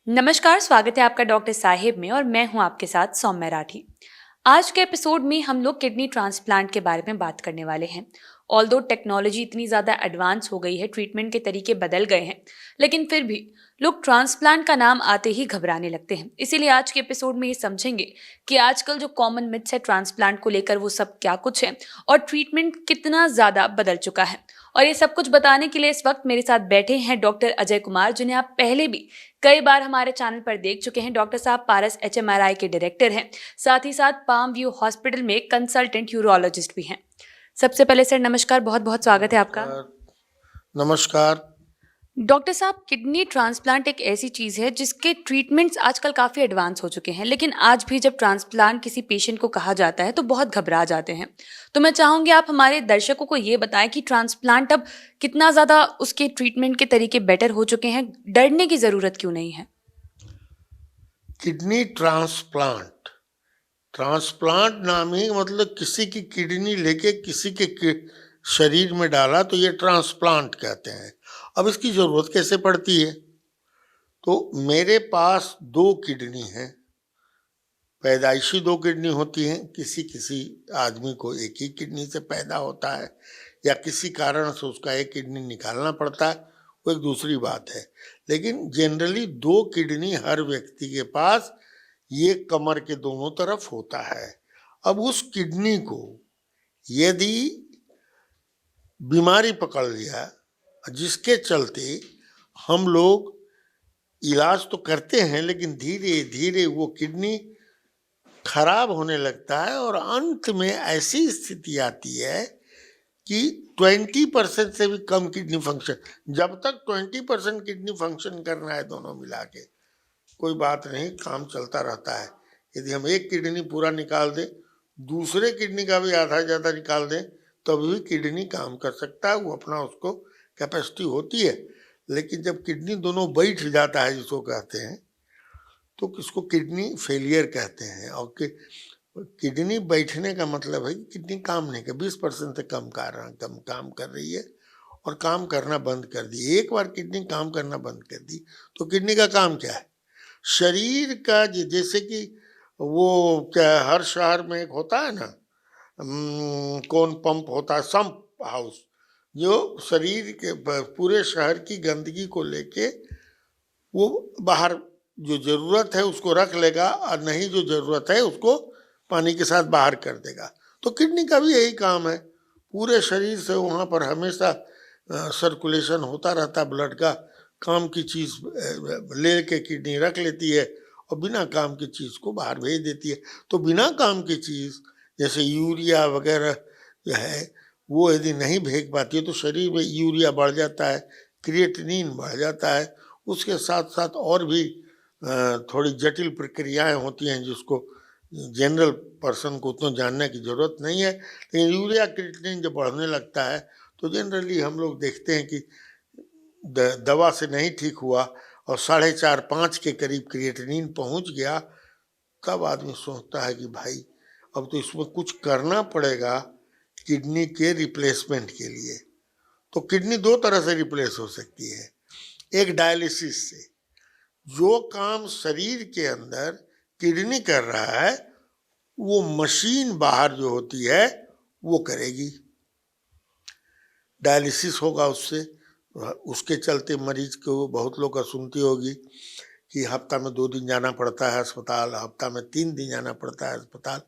नमस्कार, स्वागत है आपका डॉक्टर साहिब में और मैं हूं आपके साथ सौम्या राठी। आज के एपिसोड में हम लोग किडनी ट्रांसप्लांट के बारे में बात करने वाले हैं। ऑल्दो टेक्नोलॉजी इतनी ज़्यादा एडवांस हो गई है, ट्रीटमेंट के तरीके बदल गए हैं, लेकिन फिर भी लोग ट्रांसप्लांट का नाम आते ही घबराने लगते हैं। इसीलिए आज के एपिसोड में ये समझेंगे कि आजकल जो कॉमन मिथ्स है ट्रांसप्लांट को लेकर वो सब क्या कुछ है और ट्रीटमेंट कितना ज़्यादा बदल चुका है। और ये सब कुछ बताने के लिए इस वक्त मेरे साथ बैठे हैं डॉक्टर अजय कुमार, जिन्हें आप पहले भी कई बार हमारे चैनल पर देख चुके हैं। डॉक्टर साहब पारस एचएमआरआई के डायरेक्टर हैं, साथ ही साथ पाम व्यू हॉस्पिटल में कंसल्टेंट यूरोलॉजिस्ट भी हैं। सबसे पहले सर नमस्कार, बहुत बहुत स्वागत है आपका। नमस्कार। डॉक्टर साहब, किडनी ट्रांसप्लांट एक ऐसी चीज़ है जिसके ट्रीटमेंट्स आजकल काफ़ी एडवांस हो चुके हैं, लेकिन आज भी जब ट्रांसप्लांट किसी पेशेंट को कहा जाता है तो बहुत घबरा जाते हैं। तो मैं चाहूँगी आप हमारे दर्शकों को ये बताएं कि ट्रांसप्लांट अब कितना ज़्यादा उसके ट्रीटमेंट के तरीके बेटर हो चुके हैं, डरने की ज़रूरत क्यों नहीं है? किडनी ट्रांसप्लांट ट्रांसप्लांट नाम ही मतलब किसी की किडनी लेके किसी के शरीर में डाला तो ये ट्रांसप्लांट कहते हैं। अब इसकी ज़रूरत कैसे पड़ती है? तो मेरे पास दो किडनी हैं। पैदाइशी दो किडनी होती हैं, किसी किसी आदमी को एक ही किडनी से पैदा होता है या किसी कारण से उसका एक किडनी निकालना पड़ता है, वो एक दूसरी बात है। लेकिन जनरली दो किडनी हर व्यक्ति के पास ये कमर के दोनों तरफ होता है। अब उस किडनी को यदि बीमारी पकड़ लिया जिसके चलते हम लोग इलाज तो करते हैं, लेकिन धीरे धीरे वो किडनी खराब होने लगता है और अंत में ऐसी स्थिति आती है कि 20% से भी कम किडनी फंक्शन, जब तक 20% किडनी फंक्शन करना है दोनों मिला के कोई बात नहीं, काम चलता रहता है। यदि हम एक किडनी पूरा निकाल दें, दूसरे किडनी का भी आधा ज़्यादा निकाल दें, तब भी किडनी काम कर सकता है, वो अपना उसको कैपेसिटी होती है। लेकिन जब किडनी दोनों बैठ जाता है जिसको कहते हैं, तो किसको किडनी फेलियर कहते हैं। और किडनी बैठने का मतलब है कि किडनी काम नहीं कर, 20% से कम काम कर रही है और काम करना बंद कर दी। एक बार किडनी काम करना बंद कर दी तो किडनी का काम क्या है? शरीर का जैसे कि वो क्या हर शहर में एक होता है ना, कौन पंप होता है, सम्प हाउस, जो शरीर के पूरे शहर की गंदगी को लेके वो बाहर जो जरूरत है उसको रख लेगा और नहीं जो जरूरत है उसको पानी के साथ बाहर कर देगा। तो किडनी का भी यही काम है, पूरे शरीर से वहाँ पर हमेशा सर्कुलेशन होता रहता है ब्लड का। काम की चीज़ ले के किडनी रख लेती है और बिना काम की चीज़ को बाहर भेज देती है। तो बिना काम की चीज़ जैसे यूरिया वगैरह जो है वो यदि नहीं भेज पाती है तो शरीर में यूरिया बढ़ जाता है, क्रिएटिनिन बढ़ जाता है। उसके साथ साथ और भी थोड़ी जटिल प्रक्रियाएं होती हैं जिसको जनरल पर्सन को उतना जानने की ज़रूरत नहीं है। लेकिन यूरिया क्रिएटिनिन जब बढ़ने लगता है तो जनरली हम लोग देखते हैं कि दवा से नहीं ठीक हुआ और 4.5-5 के करीब क्रिएटिनिन पहुंच गया, तब आदमी सोचता है कि भाई अब तो इसमें कुछ करना पड़ेगा किडनी के रिप्लेसमेंट के लिए। तो किडनी दो तरह से रिप्लेस हो सकती है। एक डायलिसिस से, जो काम शरीर के अंदर किडनी कर रहा है वो मशीन बाहर जो होती है वो करेगी, डायलिसिस होगा उससे। उसके चलते मरीज को बहुत लोग का सुनती होगी कि हफ्ता में 2 दिन जाना पड़ता है अस्पताल, हफ्ता में 3 दिन जाना पड़ता है अस्पताल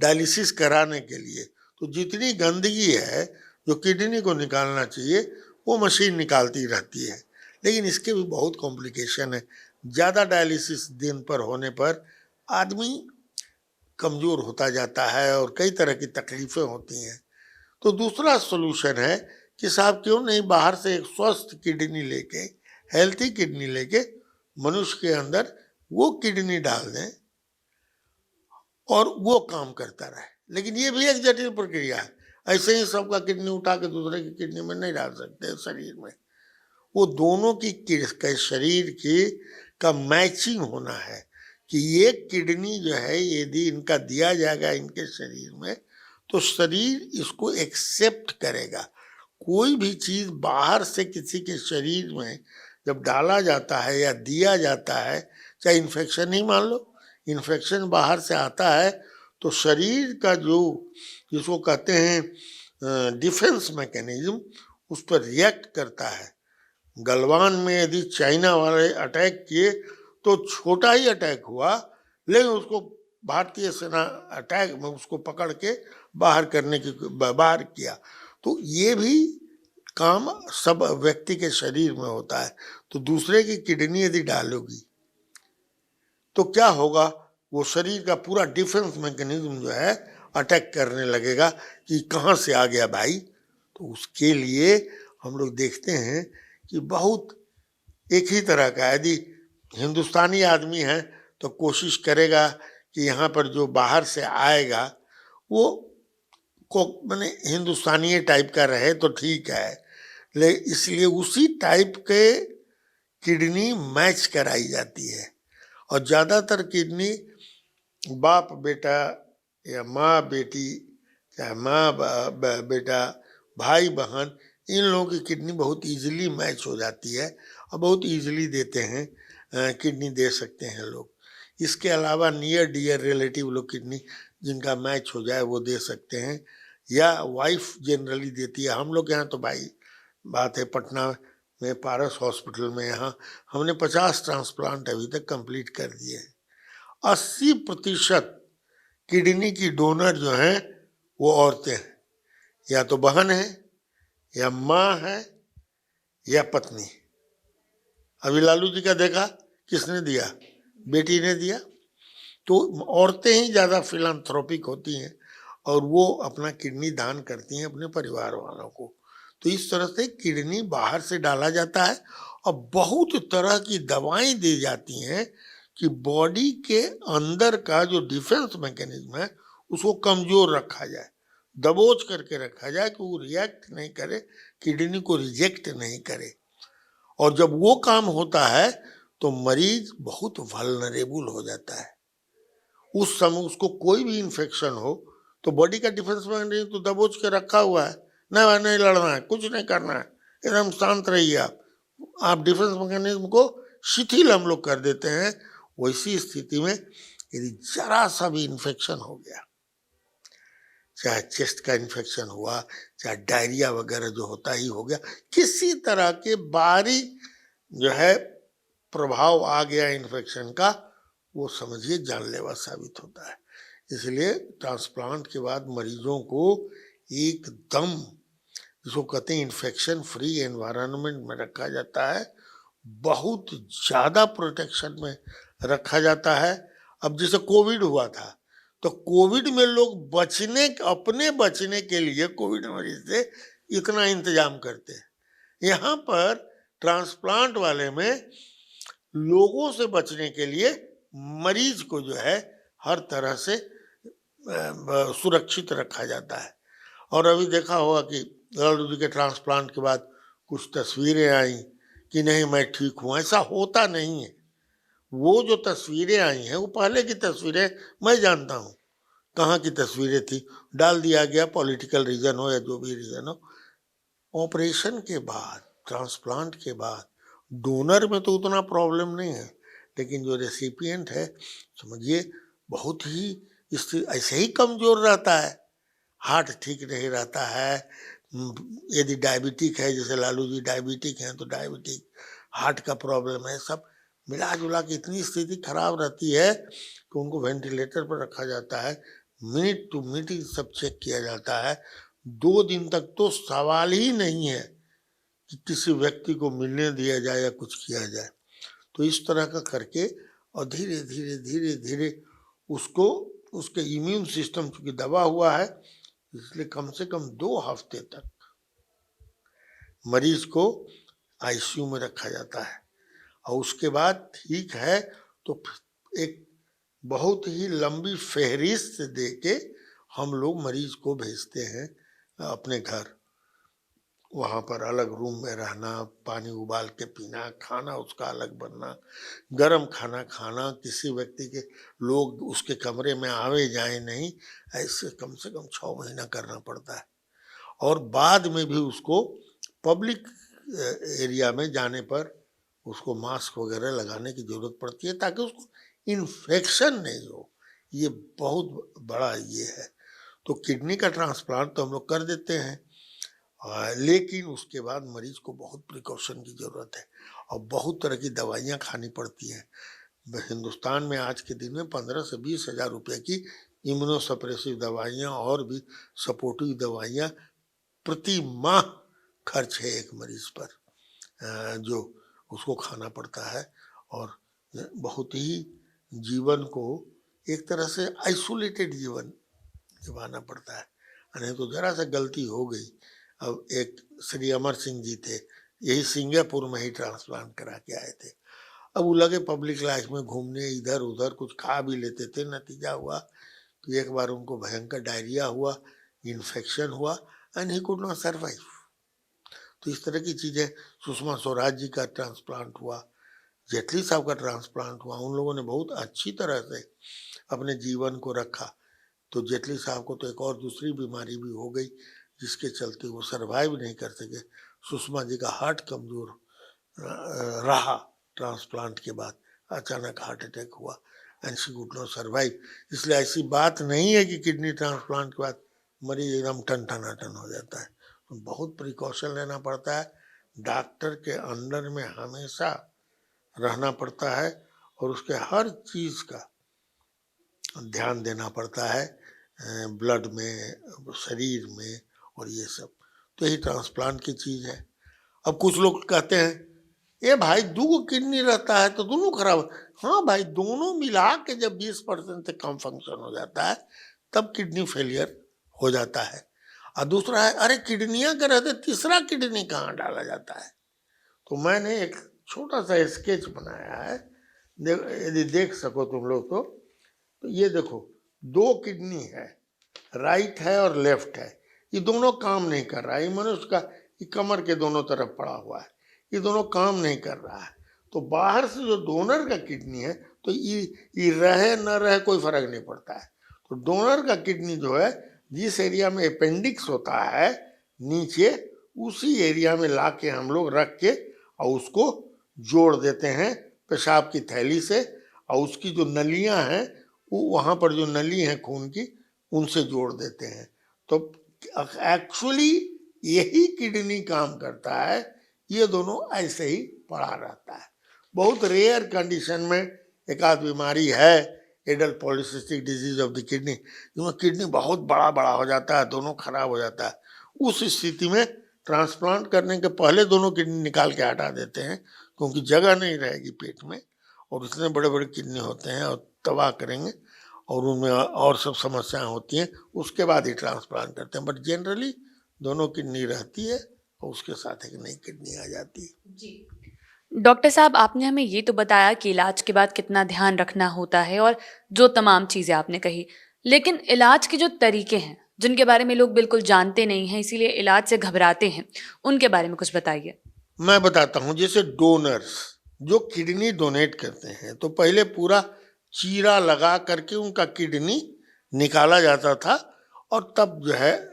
डायलिसिस कराने के लिए। तो जितनी गंदगी है जो किडनी को निकालना चाहिए वो मशीन निकालती रहती है, लेकिन इसके भी बहुत कॉम्प्लिकेशन है। ज़्यादा डायलिसिस दिन पर होने पर आदमी कमज़ोर होता जाता है और कई तरह की तकलीफ़ें होती हैं। तो दूसरा सोल्यूशन है कि साहब क्यों नहीं बाहर से एक स्वस्थ किडनी लेके, हेल्थी किडनी लेके मनुष्य के अंदर वो किडनी डाल दें और वो काम करता रहे। लेकिन ये भी एक जटिल प्रक्रिया है, ऐसे ही सबका किडनी उठा के दूसरे की किडनी में नहीं डाल सकते शरीर में। वो दोनों की शरीर की का मैचिंग होना है कि ये किडनी जो है यदि इनका दिया जाएगा इनके शरीर में तो शरीर इसको एक्सेप्ट करेगा। कोई भी चीज़ बाहर से किसी के शरीर में जब डाला जाता है या दिया जाता है, चाहे इन्फेक्शन ही मान लो, इन्फेक्शन बाहर से आता है तो शरीर का जो जिसको कहते हैं डिफेंस मैकेनिज्म, उस पर रिएक्ट करता है। गलवान में यदि चाइना वाले अटैक किए तो छोटा ही अटैक हुआ, लेकिन उसको भारतीय सेना अटैक में उसको पकड़ के बाहर करने की बाहर किया। तो ये भी काम सब व्यक्ति के शरीर में होता है। तो दूसरे की किडनी यदि डालोगी तो क्या होगा, वो शरीर का पूरा डिफेंस मैकेनिज्म जो है अटैक करने लगेगा कि कहाँ से आ गया भाई। तो उसके लिए हम लोग देखते हैं कि बहुत एक ही तरह का, यदि हिंदुस्तानी आदमी है तो कोशिश करेगा कि यहाँ पर जो बाहर से आएगा वो को मैंने हिंदुस्तानी टाइप का रहे तो ठीक है, ले इसलिए उसी टाइप के किडनी मैच कराई जाती है। और ज़्यादातर किडनी बाप बेटा या माँ बेटी, चाहे माँ बेटा, भाई बहन, इन लोगों की किडनी बहुत इजीली मैच हो जाती है और बहुत इजीली देते हैं, किडनी दे सकते हैं लोग। इसके अलावा नियर डियर रिलेटिव लोग किडनी जिनका मैच हो जाए वो दे सकते हैं, या वाइफ जनरली देती है। हम लोग यहाँ तो भाई बात है, पटना में पारस हॉस्पिटल में यहाँ हमने 50 ट्रांसप्लांट अभी तक कंप्लीट कर दिए हैं। 80% किडनी की डोनर जो हैं वो औरतें हैं, या तो बहन है या माँ है या पत्नी। अभी लालू जी का देखा किसने दिया, बेटी ने दिया। तो औरतें ही ज़्यादा फिलांथ्रोपिक होती हैं और वो अपना किडनी दान करती हैं अपने परिवार वालों को। तो इस तरह से किडनी बाहर से डाला जाता है और बहुत तरह की दवाएं दी जाती हैं कि बॉडी के अंदर का जो डिफेंस मैकेनिज्म है उसको कमजोर रखा जाए, दबोच करके रखा जाए कि वो रिएक्ट नहीं करे, किडनी को रिजेक्ट नहीं करे। और जब वो काम होता है तो मरीज बहुत वल्नरेबल हो जाता है। उस समय उसको कोई भी इन्फेक्शन हो तो बॉडी का डिफेंस मैकेनिज्म तो दबोच के रखा हुआ है, नहीं नहीं लड़ना है, कुछ नहीं करना है, एकदम शांत रहिए आप डिफेंस मैकेनिज्म को शिथिल हम लोग कर देते हैं। वैसी स्थिति में यदि जरा सा भी इन्फेक्शन हो गया, चाहे चेस्ट का इन्फेक्शन हुआ, चाहे डायरिया वगैरह जो होता ही हो गया, किसी तरह के बाहरी जो है प्रभाव आ गया इन्फेक्शन का, वो समझिए जानलेवा साबित होता है। इसलिए ट्रांसप्लांट के बाद मरीजों को एकदम, जिसको कहते हैं इन्फेक्शन फ्री एनवायरनमेंट में रखा जाता है, बहुत ज़्यादा प्रोटेक्शन में रखा जाता है। अब जैसे कोविड हुआ था तो कोविड में लोग अपने बचने के लिए कोविड मरीज से इतना इंतजाम करते हैं। यहाँ पर ट्रांसप्लांट वाले में लोगों से बचने के लिए मरीज को जो है हर तरह से सुरक्षित रखा जाता है। और अभी देखा होगा कि लालू जी के ट्रांसप्लांट के बाद कुछ तस्वीरें आई कि नहीं मैं ठीक हूँ, ऐसा होता नहीं है। वो जो तस्वीरें आई हैं वो पहले की तस्वीरें मैं जानता हूँ कहाँ की तस्वीरें थी, डाल दिया गया, पॉलिटिकल रीजन हो या जो भी रीजन हो। ऑपरेशन के बाद, ट्रांसप्लांट के बाद डोनर में तो उतना प्रॉब्लम नहीं है, लेकिन जो रेसिपिएंट है समझिए बहुत ही ऐसे ही कमजोर रहता है, हार्ट ठीक नहीं रहता है। यदि डायबिटिक है, जैसे लालू जी डायबिटिक हैं तो डायबिटिक, हार्ट का प्रॉब्लम है, सब मिला जुला के इतनी स्थिति खराब रहती है कि उनको वेंटिलेटर पर रखा जाता है, मिनट टू मिनट सब चेक किया जाता है। 2 दिन तक तो सवाल ही नहीं है कि किसी व्यक्ति को मिलने दिया जाए या कुछ किया जाए। तो इस तरह का करके और धीरे धीरे धीरे धीरे उसको, उसके इम्यून सिस्टम चूंकि दबा हुआ है, इसलिए कम से कम 2 हफ्ते तक मरीज को आईसीयू में रखा जाता है। और उसके बाद ठीक है तो एक बहुत ही लंबी फहरिस्त दे के हम लोग मरीज को भेजते हैं अपने घर। वहाँ पर अलग रूम में रहना, पानी उबाल के पीना, खाना उसका अलग बनना, गर्म खाना खाना, किसी व्यक्ति के लोग उसके कमरे में आवे जाए नहीं, ऐसे कम से कम 6 महीना करना पड़ता है। और बाद में भी उसको पब्लिक एरिया में जाने पर उसको मास्क वगैरह लगाने की जरूरत पड़ती है ताकि उसको इन्फेक्शन नहीं हो। ये बहुत बड़ा ये है। तो किडनी का ट्रांसप्लांट तो हम लोग कर देते हैं, लेकिन उसके बाद मरीज को बहुत प्रिकॉशन की ज़रूरत है और बहुत तरह की दवाइयाँ खानी पड़ती हैं। हिंदुस्तान में आज के दिन में 15 से 20 हज़ार रुपये की इम्यूनोसप्रेसिव दवाइयाँ और भी सपोर्टिव दवाइयाँ प्रति माह खर्च है एक मरीज पर, जो उसको खाना पड़ता है और बहुत ही जीवन को एक तरह से आइसोलेटेड जीवन निभाना पड़ता है। नहीं तो जरा सा गलती हो गई। अब एक श्री अमर सिंह जी थे, यही सिंगापुर में ही ट्रांसप्लांट करा के आए थे। अब वो लगे पब्लिक लाइफ में घूमने, इधर उधर कुछ खा भी लेते थे। नतीजा हुआ कि एक बार उनको भयंकर डायरिया हुआ, इन्फेक्शन हुआ and he could not survive. तो इस तरह की चीज़ें। सुषमा स्वराज जी का ट्रांसप्लांट हुआ, जेटली साहब का ट्रांसप्लांट हुआ। उन लोगों ने बहुत अच्छी तरह से अपने जीवन को रखा। तो जेटली साहब को तो एक और दूसरी बीमारी भी हो गई जिसके चलते वो सर्वाइव नहीं कर सके। सुषमा जी का हार्ट कमज़ोर रहा ट्रांसप्लांट के बाद, अचानक हार्ट अटैक हुआ and she could not survive. इसलिए ऐसी बात नहीं है कि किडनी ट्रांसप्लांट के बाद मरीज एकदम टन हो जाता है। तो बहुत प्रिकॉशन लेना पड़ता है, डॉक्टर के अंडर में हमेशा रहना पड़ता है और उसके हर चीज़ का ध्यान देना पड़ता है, ब्लड में, शरीर में और ये सब। तो यही ट्रांसप्लांट की चीज़ है। अब कुछ लोग कहते हैं ये भाई दो किडनी रहता है तो दोनों खराब। हाँ भाई, दोनों मिला के जब 20% से कम फंक्शन हो जाता है तब किडनी फेलियर हो जाता है। और दूसरा है, अरे किडनियाँ के रहते तीसरा किडनी कहाँ डाला जाता है। तो मैंने एक छोटा सा स्केच बनाया है, यदि देख सको तुम लोग तो ये देखो, दो किडनी है, राइट है और लेफ्ट है। ये दोनों काम नहीं कर रहा है। ये मनुष्य का ये कमर के दोनों तरफ पड़ा हुआ है, ये दोनों काम नहीं कर रहा है। तो बाहर से जो डोनर का किडनी है तो ये रहे न रहे कोई फर्क नहीं पड़ता है। तो डोनर का किडनी जो है, जिस एरिया में अपेंडिक्स होता है नीचे, उसी एरिया में ला के हम लोग रख के और उसको जोड़ देते हैं पेशाब की थैली से, और उसकी जो नलियां हैं वो वहाँ पर जो नली हैं खून की उनसे जोड़ देते हैं। तो एक्चुअली यही किडनी काम करता है, ये दोनों ऐसे ही पड़ा रहता है। बहुत रेयर कंडीशन में एक आध बीमारी है, adult polycystic disease of the kidney, जिसमें किडनी बहुत बड़ा बड़ा हो जाता है, दोनों खराब हो जाता है। उस स्थिति में ट्रांसप्लांट करने के पहले दोनों किडनी निकाल के हटा देते हैं, क्योंकि जगह नहीं रहेगी पेट में और इतने बड़े बड़े किडनी होते हैं और तबाह करेंगे और उनमें और सब समस्याएं होती हैं। उसके बाद ही ट्रांसप्लांट करते हैं। बट जनरली दोनों किडनी रहती है और उसके साथ एक नई किडनी आ जाती है। जी। डॉक्टर साहब, आपने हमें ये तो बताया कि इलाज के बाद कितना ध्यान रखना होता है और जो तमाम चीज़ें आपने कही, लेकिन इलाज के जो तरीके हैं जिनके बारे में लोग बिल्कुल जानते नहीं हैं, इसीलिए इलाज से घबराते हैं, उनके बारे में कुछ बताइए। मैं बताता हूँ। जैसे डोनर्स जो किडनी डोनेट करते हैं तो पहले पूरा चीरा लगा करके उनका किडनी निकाला जाता था और तब जो है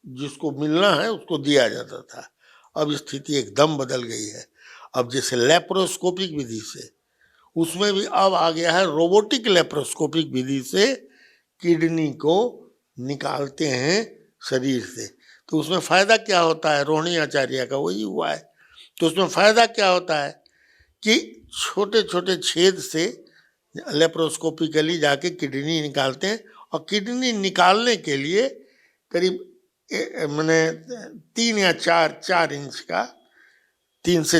जिसको मिलना है उसको दिया जाता था। अब स्थिति एकदम बदल गई है। अब जैसे लेप्रोस्कोपिक विधि से, उसमें भी अब आ गया है रोबोटिक लेप्रोस्कोपिक विधि से किडनी को निकालते हैं शरीर से। तो उसमें फायदा क्या होता है, रोहिणी आचार्य का वही हुआ है। तो उसमें फायदा क्या होता है कि छोटे छोटे छेद से लेप्रोस्कोपिकली जाके किडनी निकालते हैं और किडनी निकालने के लिए करीब मैंने 3 से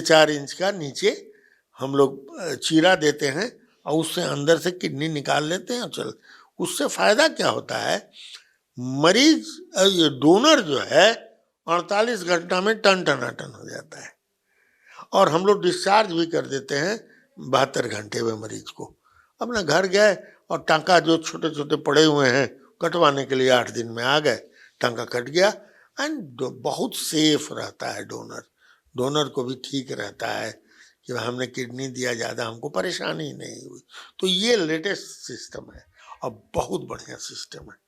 4 इंच का नीचे हम लोग चीरा देते हैं और उससे अंदर से किडनी निकाल लेते हैं। और चल, उससे फायदा क्या होता है, मरीज ये डोनर जो है 48 घंटा में टन हो जाता है और हम लोग डिस्चार्ज भी कर देते हैं 72 घंटे में मरीज को। अपने घर गए और टांका जो छोटे छोटे पड़े हुए हैं कटवाने के लिए 8 दिन में आ गए, टांका कट गया एंड बहुत सेफ रहता है। डोनर को भी ठीक रहता है कि हमने किडनी दिया, ज़्यादा हमको परेशानी नहीं हुई। तो ये लेटेस्ट सिस्टम है और बहुत बढ़िया सिस्टम है।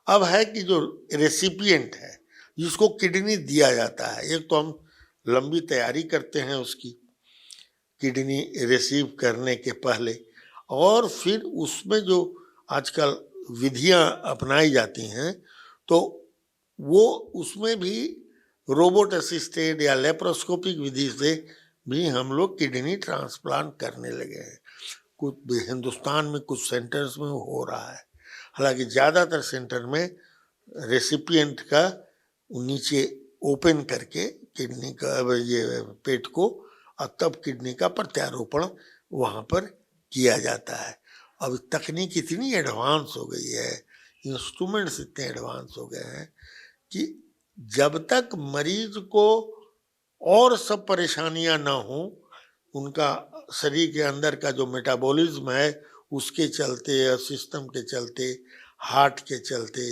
अब है कि जो रेसिपिएंट है जिसको किडनी दिया जाता है, एक तो हम लंबी तैयारी करते हैं उसकी, किडनी रिसीव करने के पहले, और फिर उसमें जो आजकल विधियां अपनाई जाती हैं, तो वो उसमें भी रोबोट असिस्टेड या लेप्रोस्कोपिक विधि से भी हम लोग किडनी ट्रांसप्लांट करने लगे हैं। कुछ हिंदुस्तान में कुछ सेंटर्स में हो रहा है, हालांकि ज़्यादातर सेंटर में रेसिपिएंट का नीचे ओपन करके किडनी का ये पेट को, और तब किडनी का प्रत्यारोपण वहाँ पर किया जाता है। अब तकनीक इतनी एडवांस हो गई है, इंस्ट्रूमेंट्स इतने एडवांस हो गए हैं कि जब तक मरीज को और सब परेशानियां ना हो, उनका शरीर के अंदर का जो मेटाबॉलिज्म है उसके चलते या सिस्टम के चलते, हार्ट के चलते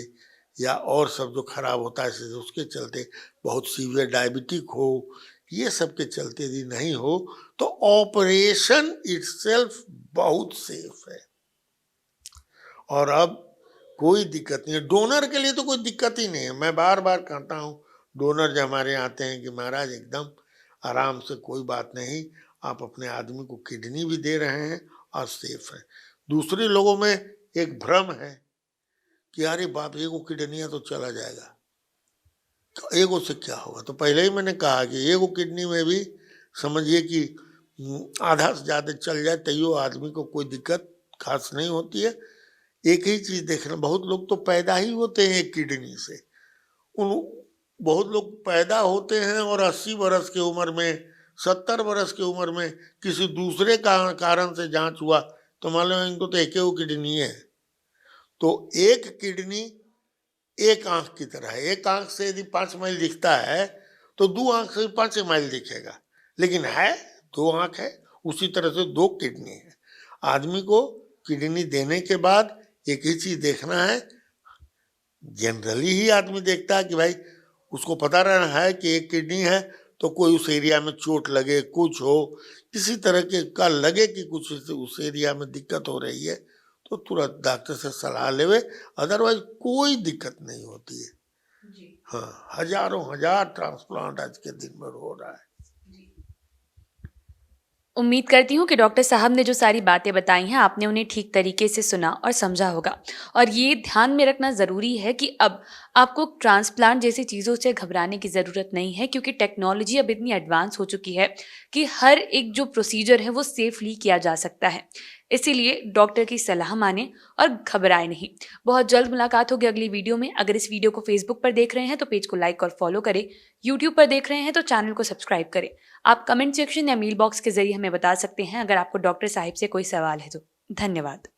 या और सब जो खराब होता है उसके चलते, बहुत सीवियर डायबिटिक हो, ये सब के चलते यदि नहीं हो तो ऑपरेशन इटसेल्फ बहुत सेफ है। और अब कोई दिक्कत नहीं है, डोनर के लिए तो कोई दिक्कत ही नहीं है। मैं बार बार कहता हूँ, डोनर जो हमारे आते हैं कि महाराज एकदम आराम से, कोई बात नहीं, आप अपने आदमी को किडनी भी दे रहे हैं और सेफ है। दूसरे लोगों में एक भ्रम है कि अरे बाप, एगो किडनी तो चला जाएगा, तो एगो से क्या होगा। तो पहले ही मैंने कहा कि एगो किडनी में भी समझिए कि आधा से ज़्यादा चल जाए तैयो आदमी को कोई दिक्कत खास नहीं होती है। एक ही चीज़ देखना, बहुत लोग तो पैदा ही होते हैं एक किडनी से। उन बहुत लोग पैदा होते हैं और 80 बरस की उम्र में, 70 बरस की उम्र में किसी दूसरे कारण से जांच हुआ तो मान लो इनको तो एक ही किडनी है। तो एक किडनी एक आंख की तरह है। एक आंख से यदि 5 मील दिखता है तो दो आंख से 5 मील दिखेगा, लेकिन है दो आंख है। उसी तरह से दो किडनी है। आदमी को किडनी देने के बाद एक ही चीज देखना है, जनरली ही आदमी देखता है कि भाई उसको पता रहना है कि एक किडनी है, तो कोई उस एरिया में चोट लगे, कुछ हो, किसी तरह के का लगे कि कुछ उस एरिया में दिक्कत हो रही है, तो तुरंत डॉक्टर से सलाह लेवे, अदरवाइज कोई दिक्कत नहीं होती है। हाँ, हजारों हजार ट्रांसप्लांट आज के दिन भर हो रहा है। उम्मीद करती हूँ कि डॉक्टर साहब ने जो सारी बातें बताई हैं आपने उन्हें ठीक तरीके से सुना और समझा होगा। और ये ध्यान में रखना ज़रूरी है कि अब आपको ट्रांसप्लांट जैसी चीज़ों से घबराने की ज़रूरत नहीं है, क्योंकि टेक्नोलॉजी अब इतनी एडवांस हो चुकी है कि हर एक जो प्रोसीजर है वो सेफली किया जा सकता है। इसीलिए डॉक्टर की सलाह माने और घबराए नहीं। बहुत जल्द मुलाकात होगी अगली वीडियो में। अगर इस वीडियो को फेसबुक पर देख रहे हैं तो पेज को लाइक और फॉलो करें, यूट्यूब पर देख रहे हैं तो चैनल को सब्सक्राइब करें। आप कमेंट सेक्शन या मेल बॉक्स के जरिए हमें बता सकते हैं अगर आपको डॉक्टर साहिब से कोई सवाल है तो। धन्यवाद।